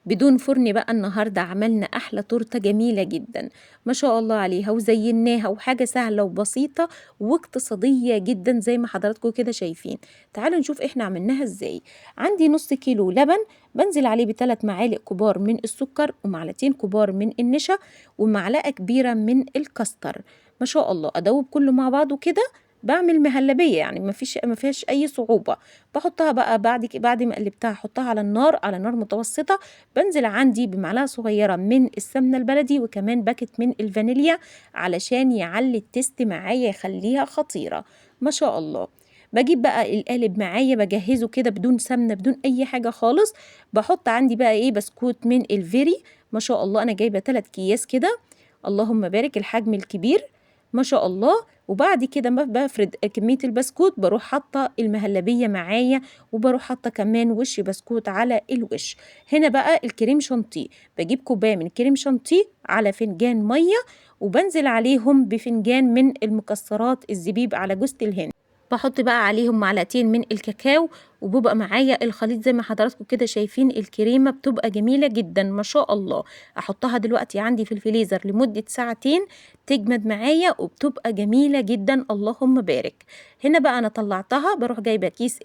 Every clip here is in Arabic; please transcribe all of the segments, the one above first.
بدون فرن بقى. النهاردة عملنا أحلى تورتة جميلة جدا ما شاء الله عليها، وزيناها، وحاجة سهلة وبسيطة واقتصادية جدا زي ما حضراتكم كده شايفين. تعالوا نشوف احنا عملناها ازاي. عندي نص كيلو لبن، بنزل عليه ب3 معالق كبار من السكر، ومعلقتين كبار من النشا، ومعلقة كبيرة من الكاستر. ما شاء الله أدوب كله مع بعضه كده. بعمل مهلبية يعني ما فيهاش أي صعوبة. بحطها بقى بعد ما قلبتها أحطها على النار، على نار متوسطة. بنزل عندي بمعلقة صغيرة من السمنة البلدي، وكمان باكت من الفانيليا علشان يعلي التست معايا، يخليها خطيرة ما شاء الله. بجيب بقى القالب معايا بجهزه كده بدون سمنة بدون أي حاجة خالص. بحط عندي بقى بسكوت من الفيري. ما شاء الله أنا جايبة 3 أكياس كده، اللهم بارك، الحجم الكبير ما شاء الله. وبعد كده ما بفرد كمية البسكوت بروح حاطة المهلبية معايا، وبروح حاطة كمان وش بسكوت على الوش. هنا بقى الكريم شانتيه، بجيب كوباية من الكريم شانتيه على فنجان مية، وبنزل عليهم بفنجان من المكسرات الزبيب على جوز الهند. بحط بقى عليهم معلقتين من الكاكاو، وبيبقى معايا الخليط زي ما حضراتكم كده شايفين. الكريمة بتبقى جميلة جدا ما شاء الله. احطها دلوقتي عندي في الفريزر لمدة ساعتين تجمد معايا، وبتبقى جميلة جدا اللهم بارك. هنا بقى انا طلعتها، بروح جايبة كيس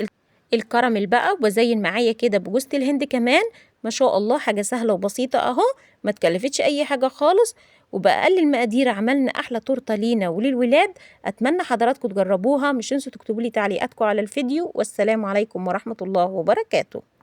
الكراميل بقى، وبزين معايا كده بجوز الهند كمان. ما شاء الله حاجة سهلة وبسيطة اهو، ما تكلفتش اي حاجة خالص. وبأقل المقادير عملنا احلى تورته لينا وللولاد. اتمنى حضراتكم تجربوها، مش تنسوا تكتبوا لي تعليقاتكم على الفيديو. والسلام عليكم ورحمة الله وبركاته.